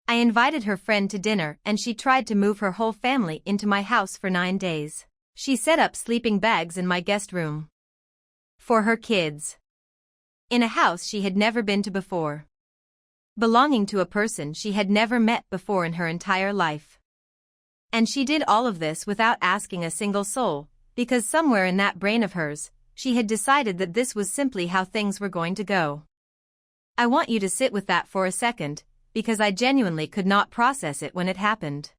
I invited her friend to dinner and she tried to move her whole family into my house for 9 days. She set up sleeping bags in my guest room. For her kids. In a house she had never been to before. Belonging to a person she had never met before in her entire life. And she did all of this without asking a single soul, because somewhere in that brain of hers, she had decided that this was simply how things were going to go. I want you to sit with that for a second, because I genuinely could not process it when it happened.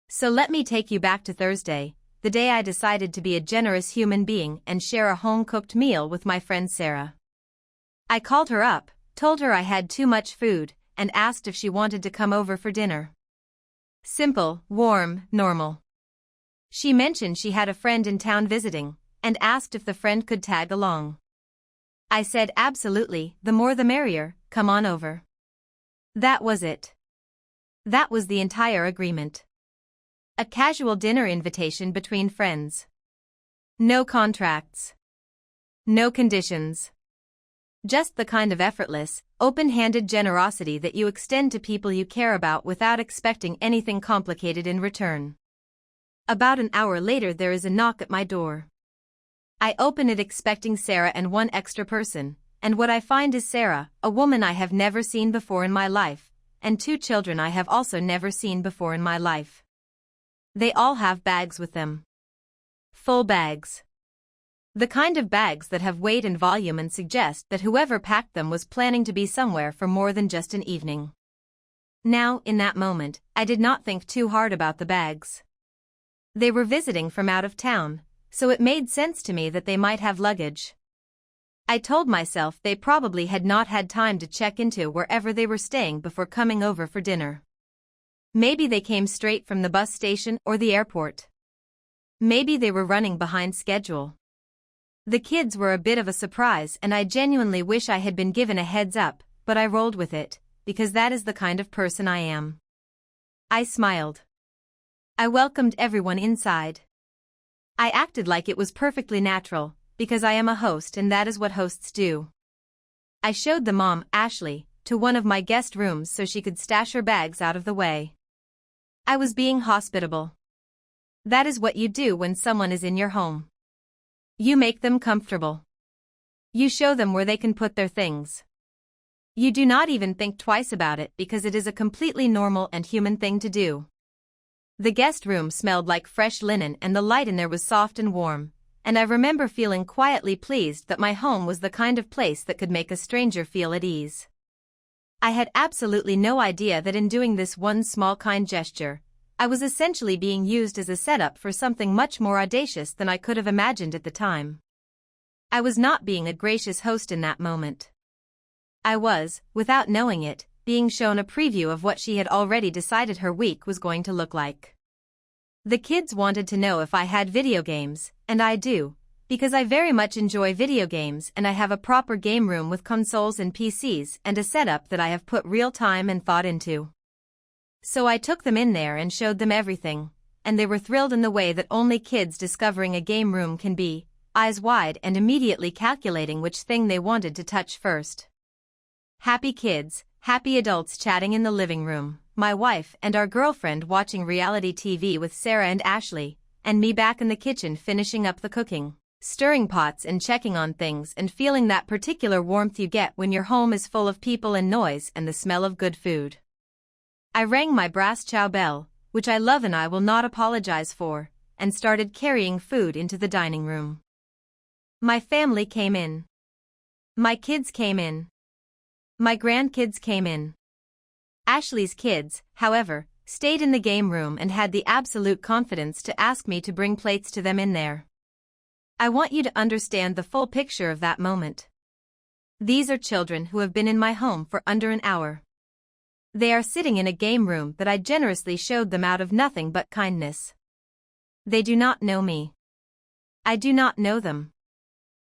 So let me take you back to Thursday, the day I decided to be a generous human being and share a home-cooked meal with my friend Sarah. I called her up, told her I had too much food, and asked if she wanted to come over for dinner. Simple, warm, normal. She mentioned she had a friend in town visiting, and asked if the friend could tag along. I said absolutely, the more the merrier, come on over. That was it. That was the entire agreement. A casual dinner invitation between friends. No contracts. No conditions. Just the kind of effortless, open-handed generosity that you extend to people you care about without expecting anything complicated in return. About an hour later there is a knock at my door. I open it expecting Sarah and one extra person, and what I find is Sarah, a woman I have never seen before in my life, and 2 children I have also never seen before in my life. They all have bags with them. Full bags. The kind of bags that have weight and volume and suggest that whoever packed them was planning to be somewhere for more than just an evening. Now, in that moment, I did not think too hard about the bags. They were visiting from out of town, so it made sense to me that they might have luggage. I told myself they probably had not had time to check into wherever they were staying before coming over for dinner. Maybe they came straight from the bus station or the airport. Maybe they were running behind schedule. The kids were a bit of a surprise and I genuinely wish I had been given a heads up, but I rolled with it, because that is the kind of person I am. I smiled. I welcomed everyone inside. I acted like it was perfectly natural, because I am a host and that is what hosts do. I showed the mom, Ashley, to one of my guest rooms so she could stash her bags out of the way. I was being hospitable. That is what you do when someone is in your home. You make them comfortable. You show them where they can put their things. You do not even think twice about it because it is a completely normal and human thing to do. The guest room smelled like fresh linen and the light in there was soft and warm, and I remember feeling quietly pleased that my home was the kind of place that could make a stranger feel at ease. I had absolutely no idea that in doing this one small kind gesture, I was essentially being used as a setup for something much more audacious than I could have imagined at the time. I was not being a gracious host in that moment. I was, without knowing it, being shown a preview of what she had already decided her week was going to look like. The kids wanted to know if I had video games, and I do, because I very much enjoy video games and I have a proper game room with consoles and PCs and a setup that I have put real time and thought into. So I took them in there and showed them everything, and they were thrilled in the way that only kids discovering a game room can be, eyes wide and immediately calculating which thing they wanted to touch first. Happy kids, happy adults chatting in the living room, my wife and our girlfriend watching reality TV with Sarah and Ashley, and me back in the kitchen finishing up the cooking, stirring pots and checking on things and feeling that particular warmth you get when your home is full of people and noise and the smell of good food. I rang my brass chow bell, which I love and I will not apologize for, and started carrying food into the dining room. My family came in. My kids came in. My grandkids came in. Ashley's kids, however, stayed in the game room and had the absolute confidence to ask me to bring plates to them in there. I want you to understand the full picture of that moment. These are children who have been in my home for under an hour. They are sitting in a game room that I generously showed them out of nothing but kindness. They do not know me. I do not know them.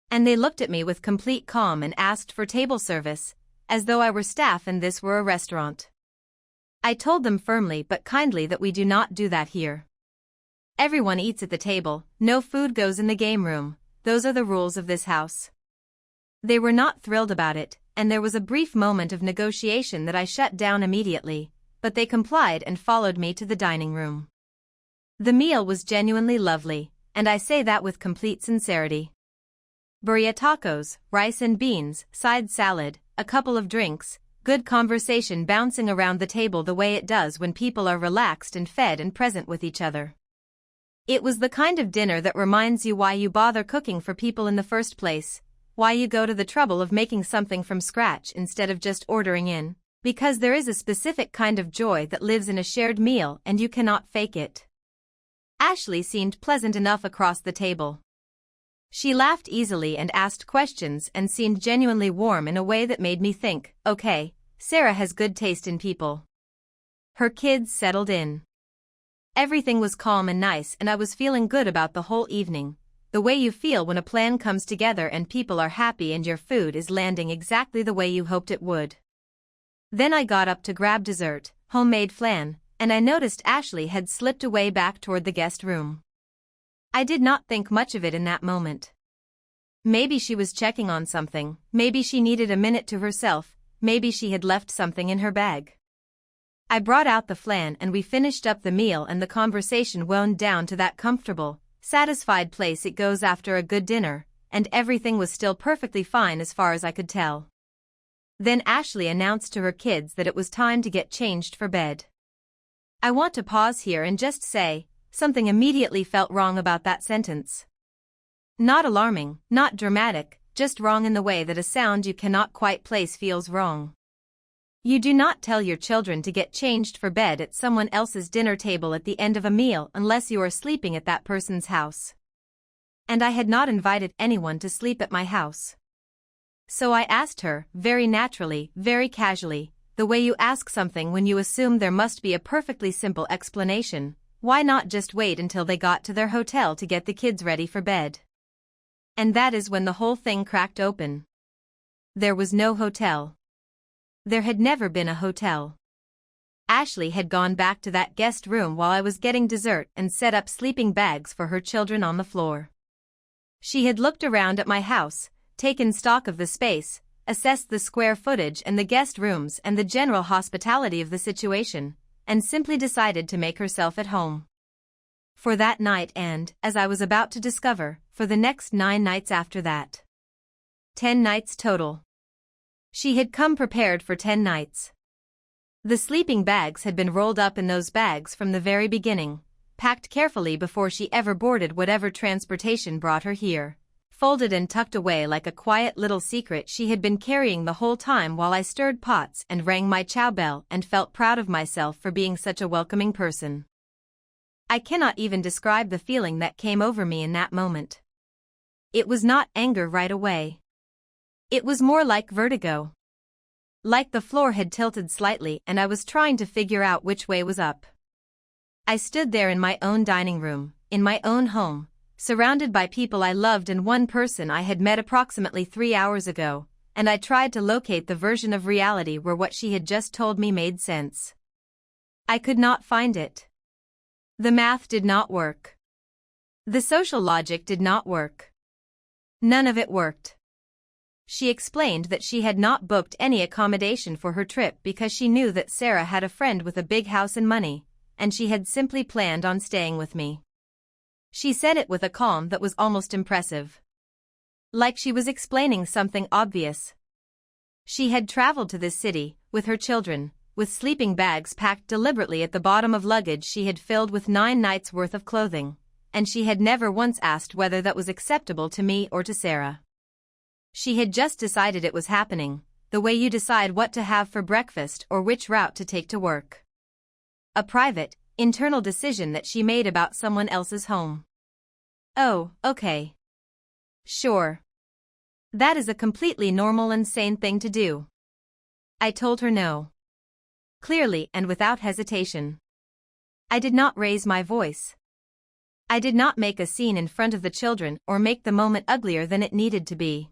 And they looked at me with complete calm and asked for table service, as though I were staff and this were a restaurant. I told them firmly but kindly that we do not do that here. Everyone eats at the table, no food goes in the game room, those are the rules of this house. They were not thrilled about it, and there was a brief moment of negotiation that I shut down immediately, but they complied and followed me to the dining room. The meal was genuinely lovely, and I say that with complete sincerity. Birria tacos, rice and beans, side salad, a couple of drinks, good conversation bouncing around the table the way it does when people are relaxed and fed and present with each other. It was the kind of dinner that reminds you why you bother cooking for people in the first place, why you go to the trouble of making something from scratch instead of just ordering in, because there is a specific kind of joy that lives in a shared meal and you cannot fake it. Ashley seemed pleasant enough across the table. She laughed easily and asked questions and seemed genuinely warm in a way that made me think, okay, Sarah has good taste in people. Her kids settled in. Everything was calm and nice and I was feeling good about the whole evening, the way you feel when a plan comes together and people are happy and your food is landing exactly the way you hoped it would. Then I got up to grab dessert, homemade flan, and I noticed Ashley had slipped away back toward the guest room. I did not think much of it in that moment. Maybe she was checking on something, maybe she needed a minute to herself, maybe she had left something in her bag. I brought out the flan and we finished up the meal and the conversation wound down to that comfortable, satisfied place it goes after a good dinner, and everything was still perfectly fine as far as I could tell. Then Ashley announced to her kids that it was time to get changed for bed. I want to pause here and just say, something immediately felt wrong about that sentence. Not alarming, not dramatic, just wrong in the way that a sound you cannot quite place feels wrong. You do not tell your children to get changed for bed at someone else's dinner table at the end of a meal unless you are sleeping at that person's house. And I had not invited anyone to sleep at my house. So I asked her, very naturally, very casually, the way you ask something when you assume there must be a perfectly simple explanation, why not just wait until they got to their hotel to get the kids ready for bed? And that is when the whole thing cracked open. There was no hotel. There had never been a hotel. Ashley had gone back to that guest room while I was getting dessert and set up sleeping bags for her children on the floor. She had looked around at my house, taken stock of the space, assessed the square footage and the guest rooms and the general hospitality of the situation, and simply decided to make herself at home. For that night and, as I was about to discover, for the next 9 nights after that. 10 nights total. She had come prepared for 10 nights. The sleeping bags had been rolled up in those bags from the very beginning, packed carefully before she ever boarded whatever transportation brought her here, folded and tucked away like a quiet little secret she had been carrying the whole time while I stirred pots and rang my chow bell and felt proud of myself for being such a welcoming person. I cannot even describe the feeling that came over me in that moment. It was not anger right away. It was more like vertigo. Like the floor had tilted slightly and I was trying to figure out which way was up. I stood there in my own dining room, in my own home, surrounded by people I loved and one person I had met approximately 3 hours ago, and I tried to locate the version of reality where what she had just told me made sense. I could not find it. The math did not work. The social logic did not work. None of it worked. She explained that she had not booked any accommodation for her trip because she knew that Sarah had a friend with a big house and money, and she had simply planned on staying with me. She said it with a calm that was almost impressive. Like she was explaining something obvious. She had traveled to this city, with her children, with sleeping bags packed deliberately at the bottom of luggage she had filled with 9 nights' worth of clothing, and she had never once asked whether that was acceptable to me or to Sarah. She had just decided it was happening, the way you decide what to have for breakfast or which route to take to work. A private, internal decision that she made about someone else's home. Oh, okay. Sure. That is a completely normal and sane thing to do. I told her no. Clearly and without hesitation. I did not raise my voice. I did not make a scene in front of the children or make the moment uglier than it needed to be.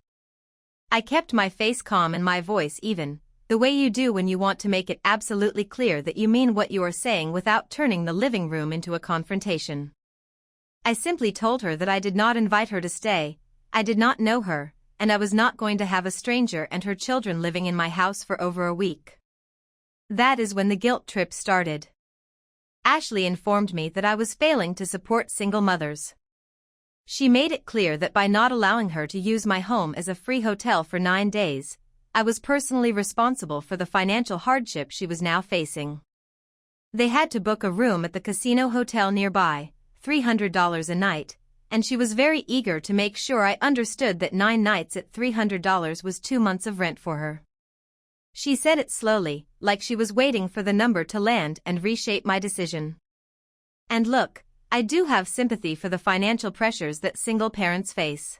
I kept my face calm and my voice even, the way you do when you want to make it absolutely clear that you mean what you are saying without turning the living room into a confrontation. I simply told her that I did not invite her to stay, I did not know her, and I was not going to have a stranger and her children living in my house for over a week. That is when the guilt trip started. Ashley informed me that I was failing to support single mothers. She made it clear that by not allowing her to use my home as a free hotel for 9 days, I was personally responsible for the financial hardship she was now facing. They had to book a room at the casino hotel nearby, $300 a night, and she was very eager to make sure I understood that 9 nights at $300 was 2 months of rent for her. She said it slowly, like she was waiting for the number to land and reshape my decision. And look, I do have sympathy for the financial pressures that single parents face.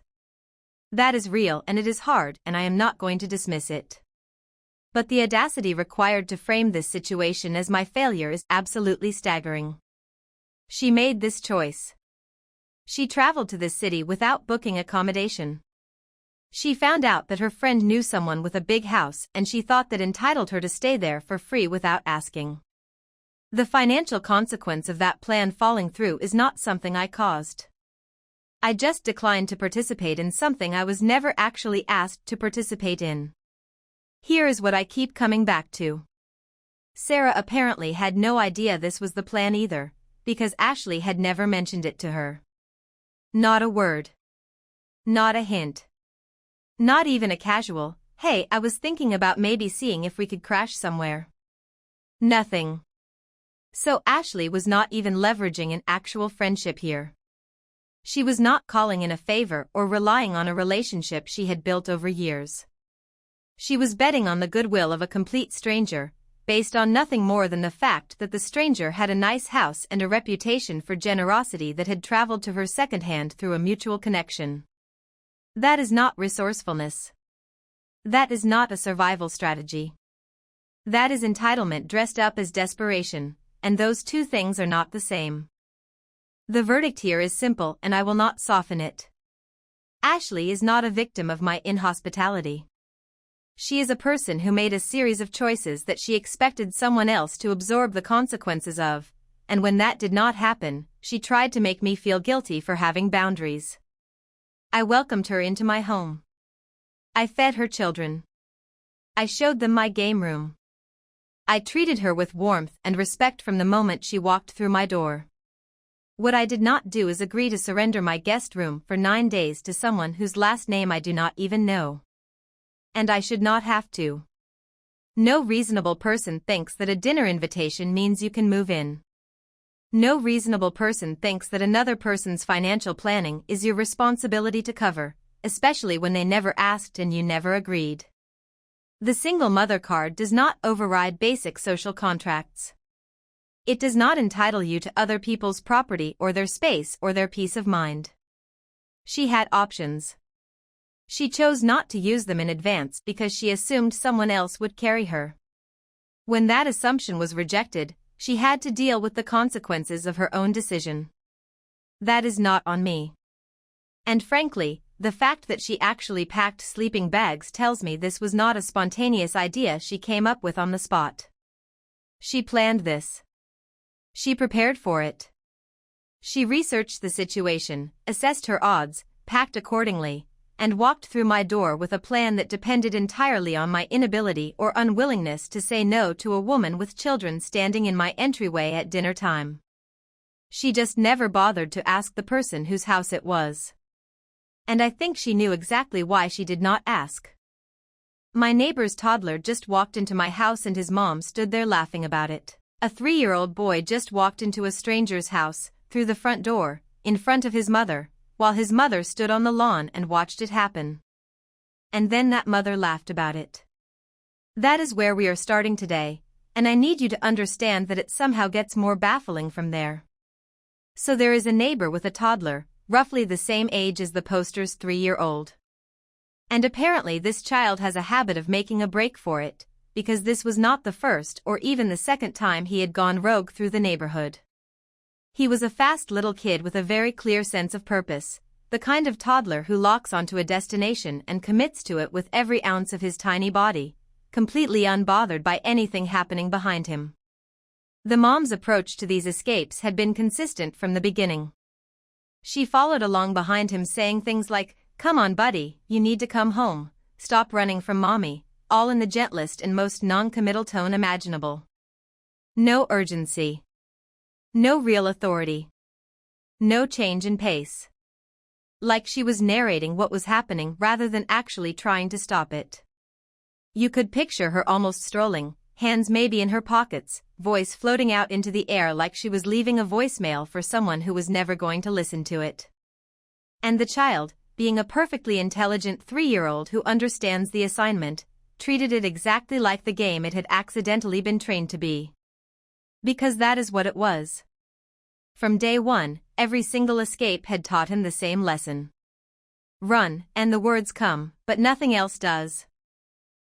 That is real and it is hard, and I am not going to dismiss it. But the audacity required to frame this situation as my failure is absolutely staggering. She made this choice. She traveled to this city without booking accommodation. She found out that her friend knew someone with a big house and she thought that entitled her to stay there for free without asking. The financial consequence of that plan falling through is not something I caused. I just declined to participate in something I was never actually asked to participate in. Here is what I keep coming back to. Sarah apparently had no idea this was the plan either, because Ashley had never mentioned it to her. Not a word. Not a hint. Not even a casual, "Hey, I was thinking about maybe seeing if we could crash somewhere." Nothing. So Ashley was not even leveraging an actual friendship here. She was not calling in a favor or relying on a relationship she had built over years. She was betting on the goodwill of a complete stranger, based on nothing more than the fact that the stranger had a nice house and a reputation for generosity that had traveled to her secondhand through a mutual connection. That is not resourcefulness. That is not a survival strategy. That is entitlement dressed up as desperation, and those two things are not the same. The verdict here is simple and I will not soften it. Ashley is not a victim of my inhospitality. She is a person who made a series of choices that she expected someone else to absorb the consequences of, and when that did not happen, she tried to make me feel guilty for having boundaries. I welcomed her into my home. I fed her children. I showed them my game room. I treated her with warmth and respect from the moment she walked through my door. What I did not do is agree to surrender my guest room for 9 days to someone whose last name I do not even know. And I should not have to. No reasonable person thinks that a dinner invitation means you can move in. No reasonable person thinks that another person's financial planning is your responsibility to cover, especially when they never asked and you never agreed. The single mother card does not override basic social contracts. It does not entitle you to other people's property or their space or their peace of mind. She had options. She chose not to use them in advance because she assumed someone else would carry her. When that assumption was rejected, she had to deal with the consequences of her own decision. That is not on me. And frankly, the fact that she actually packed sleeping bags tells me this was not a spontaneous idea she came up with on the spot. She planned this. She prepared for it. She researched the situation, assessed her odds, packed accordingly, and walked through my door with a plan that depended entirely on my inability or unwillingness to say no to a woman with children standing in my entryway at dinner time. She just never bothered to ask the person whose house it was. And I think she knew exactly why she did not ask. My neighbor's toddler just walked into my house and his mom stood there laughing about it. A 3-year-old boy just walked into a stranger's house, through the front door, in front of his mother, while his mother stood on the lawn and watched it happen. And then that mother laughed about it. That is where we are starting today, and I need you to understand that it somehow gets more baffling from there. So there is a neighbor with a toddler, roughly the same age as the poster's 3-year-old. And apparently this child has a habit of making a break for it, because this was not the first or even the second time he had gone rogue through the neighborhood. He was a fast little kid with a very clear sense of purpose, the kind of toddler who locks onto a destination and commits to it with every ounce of his tiny body, completely unbothered by anything happening behind him. The mom's approach to these escapes had been consistent from the beginning. She followed along behind him saying things like, "Come on buddy, you need to come home, stop running from mommy," all in the gentlest and most non-committal tone imaginable. No urgency. No real authority. No change in pace. Like she was narrating what was happening rather than actually trying to stop it. You could picture her almost strolling, hands maybe in her pockets, voice floating out into the air like she was leaving a voicemail for someone who was never going to listen to it. And the child, being a perfectly intelligent 3-year-old who understands the assignment, treated it exactly like the game it had accidentally been trained to be. Because that is what it was. From day one, every single escape had taught him the same lesson. Run, and the words come, but nothing else does.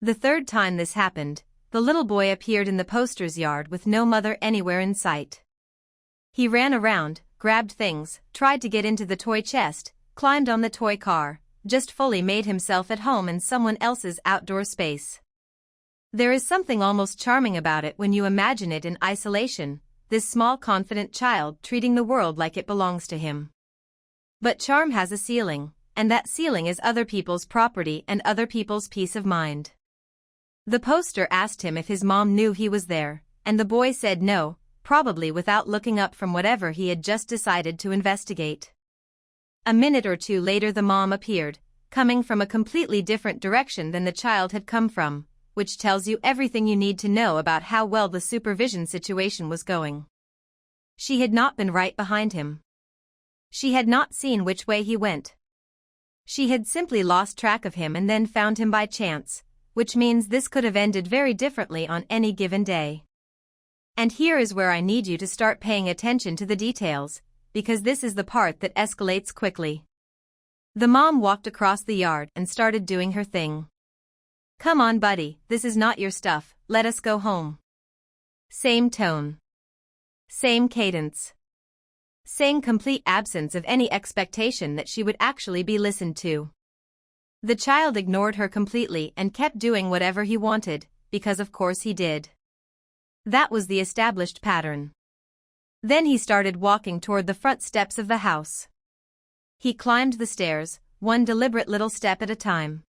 The third time this happened, the little boy appeared in the poster's yard with no mother anywhere in sight. He ran around, grabbed things, tried to get into the toy chest, climbed on the toy car, just fully made himself at home in someone else's outdoor space. There is something almost charming about it when you imagine it in isolation, this small confident child treating the world like it belongs to him. But charm has a ceiling, and that ceiling is other people's property and other people's peace of mind. The poster asked him if his mom knew he was there, and the boy said no, probably without looking up from whatever he had just decided to investigate. A minute or two later the mom appeared, coming from a completely different direction than the child had come from, which tells you everything you need to know about how well the supervision situation was going. She had not been right behind him. She had not seen which way he went. She had simply lost track of him and then found him by chance, which means this could have ended very differently on any given day. And here is where I need you to start paying attention to the details, because this is the part that escalates quickly. The mom walked across the yard and started doing her thing. Come on, buddy, this is not your stuff, let us go home. Same tone. Same cadence. Same complete absence of any expectation that she would actually be listened to. The child ignored her completely and kept doing whatever he wanted, because of course he did. That was the established pattern. Then he started walking toward the front steps of the house. He climbed the stairs, one deliberate little step at a time.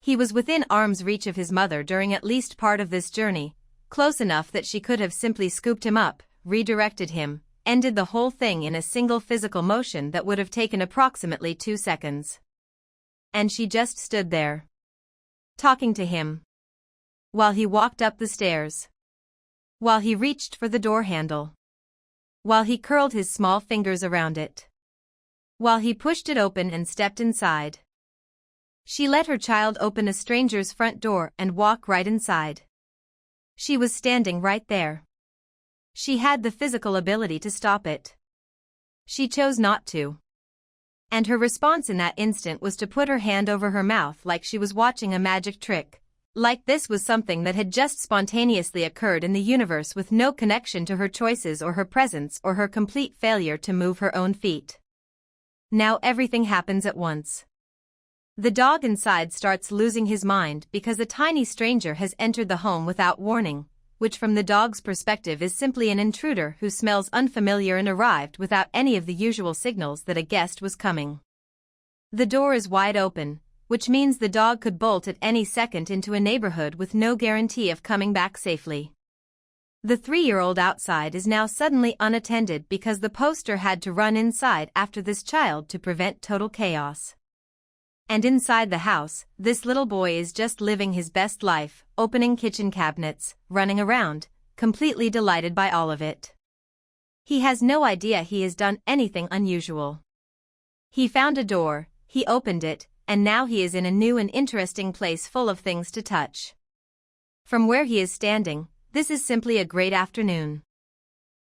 He was within arm's reach of his mother during at least part of this journey, close enough that she could have simply scooped him up, redirected him, ended the whole thing in a single physical motion that would have taken approximately 2 seconds. And she just stood there, talking to him, while he walked up the stairs, while he reached for the door handle, while he curled his small fingers around it, while he pushed it open and stepped inside. She let her child open a stranger's front door and walk right inside. She was standing right there. She had the physical ability to stop it. She chose not to. And her response in that instant was to put her hand over her mouth like she was watching a magic trick, like this was something that had just spontaneously occurred in the universe with no connection to her choices or her presence or her complete failure to move her own feet. Now everything happens at once. The dog inside starts losing his mind because a tiny stranger has entered the home without warning, which from the dog's perspective is simply an intruder who smells unfamiliar and arrived without any of the usual signals that a guest was coming. The door is wide open, which means the dog could bolt at any second into a neighborhood with no guarantee of coming back safely. The 3-year-old outside is now suddenly unattended because the poster had to run inside after this child to prevent total chaos. And inside the house, this little boy is just living his best life, opening kitchen cabinets, running around, completely delighted by all of it. He has no idea he has done anything unusual. He found a door, he opened it, and now he is in a new and interesting place full of things to touch. From where he is standing, this is simply a great afternoon.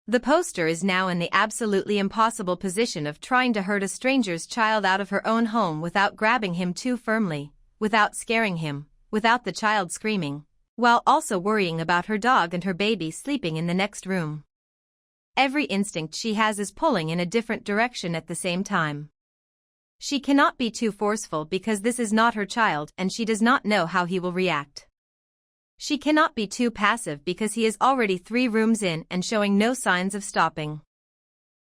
The poster is now in the absolutely impossible position of trying to herd a stranger's child out of her own home without grabbing him too firmly, without scaring him, without the child screaming, while also worrying about her dog and her baby sleeping in the next room. Every instinct she has is pulling in a different direction at the same time. She cannot be too forceful because this is not her child and she does not know how he will react. She cannot be too passive because he is already 3 rooms in and showing no signs of stopping.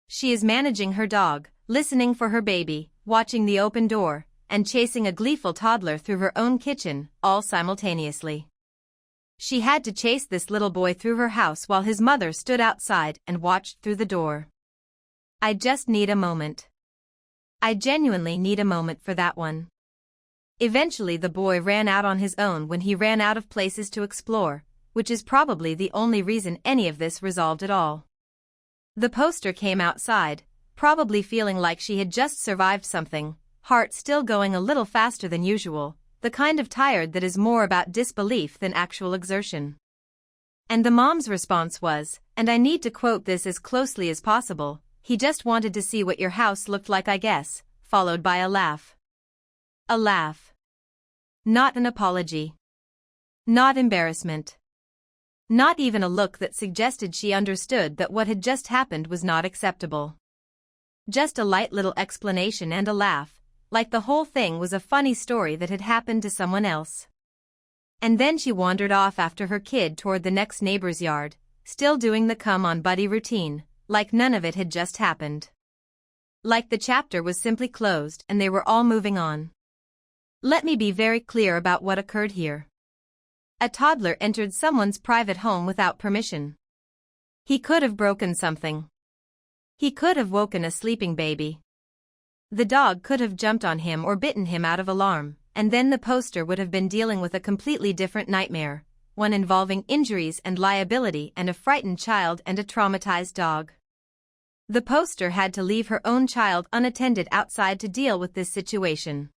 She is managing her dog, listening for her baby, watching the open door, and chasing a gleeful toddler through her own kitchen, all simultaneously. She had to chase this little boy through her house while his mother stood outside and watched through the door. I just need a moment. I genuinely need a moment for that one. Eventually the boy ran out on his own when he ran out of places to explore, which is probably the only reason any of this resolved at all. The poster came outside, probably feeling like she had just survived something, heart still going a little faster than usual, the kind of tired that is more about disbelief than actual exertion. And the mom's response was, and I need to quote this as closely as possible, "He just wanted to see what your house looked like, I guess," followed by a laugh. A laugh. Not an apology. Not embarrassment. Not even a look that suggested she understood that what had just happened was not acceptable. Just a light little explanation and a laugh, like the whole thing was a funny story that had happened to someone else. And then she wandered off after her kid toward the next neighbor's yard, still doing the come on buddy routine, like none of it had just happened. Like the chapter was simply closed and they were all moving on. Let me be very clear about what occurred here. A toddler entered someone's private home without permission. He could have broken something. He could have woken a sleeping baby. The dog could have jumped on him or bitten him out of alarm, and then the poster would have been dealing with a completely different nightmare, one involving injuries and liability and a frightened child and a traumatized dog. The poster had to leave her own child unattended outside to deal with this situation.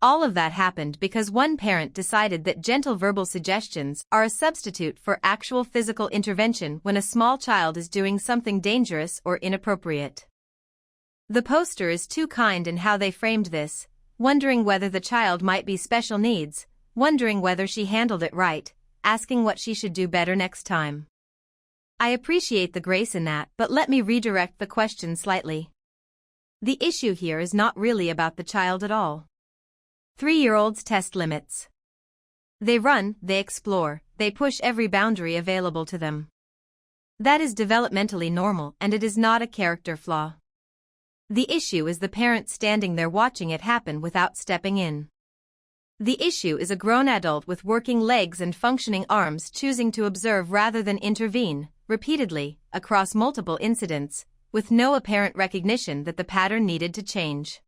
All of that happened because one parent decided that gentle verbal suggestions are a substitute for actual physical intervention when a small child is doing something dangerous or inappropriate. The poster is too kind in how they framed this, wondering whether the child might be special needs, wondering whether she handled it right, asking what she should do better next time. I appreciate the grace in that, but let me redirect the question slightly. The issue here is not really about the child at all. 3-year-olds test limits. They run, they explore, they push every boundary available to them. That is developmentally normal and it is not a character flaw. The issue is the parent standing there watching it happen without stepping in. The issue is a grown adult with working legs and functioning arms choosing to observe rather than intervene, repeatedly, across multiple incidents, with no apparent recognition that the pattern needed to change.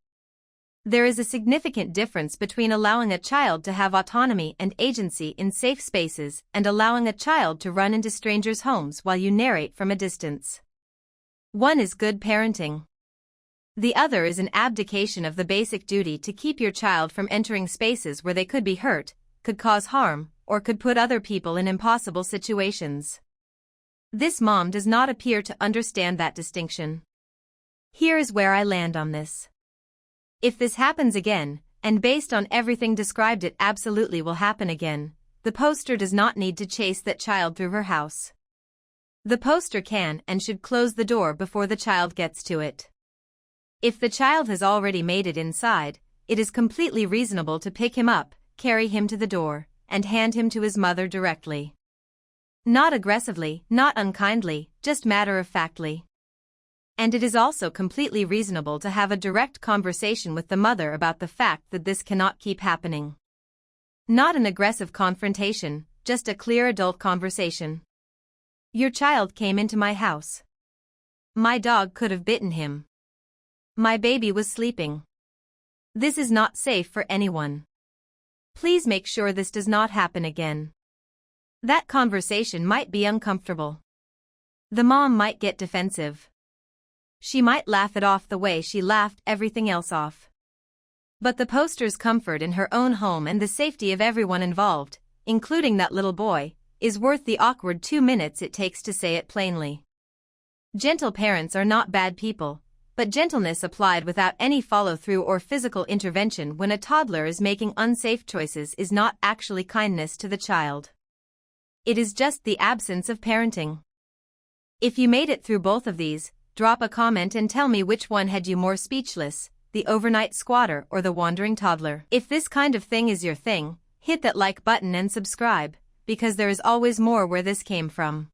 There is a significant difference between allowing a child to have autonomy and agency in safe spaces and allowing a child to run into strangers' homes while you narrate from a distance. One is good parenting. The other is an abdication of the basic duty to keep your child from entering spaces where they could be hurt, could cause harm, or could put other people in impossible situations. This mom does not appear to understand that distinction. Here is where I land on this. If this happens again, and based on everything described it absolutely will happen again, the poster does not need to chase that child through her house. The poster can and should close the door before the child gets to it. If the child has already made it inside, it is completely reasonable to pick him up, carry him to the door, and hand him to his mother directly. Not aggressively, not unkindly, just matter-of-factly. And it is also completely reasonable to have a direct conversation with the mother about the fact that this cannot keep happening. Not an aggressive confrontation, just a clear adult conversation. Your child came into my house. My dog could have bitten him. My baby was sleeping. This is not safe for anyone. Please make sure this does not happen again. That conversation might be uncomfortable. The mom might get defensive. She might laugh it off the way she laughed everything else off. But the poster's comfort in her own home and the safety of everyone involved, including that little boy, is worth the awkward 2 minutes it takes to say it plainly. Gentle parents are not bad people, but gentleness applied without any follow-through or physical intervention when a toddler is making unsafe choices is not actually kindness to the child. It is just the absence of parenting. If you made it through both of these, drop a comment and tell me which one had you more speechless, the overnight squatter or the wandering toddler. If this kind of thing is your thing, hit that like button and subscribe, because there is always more where this came from.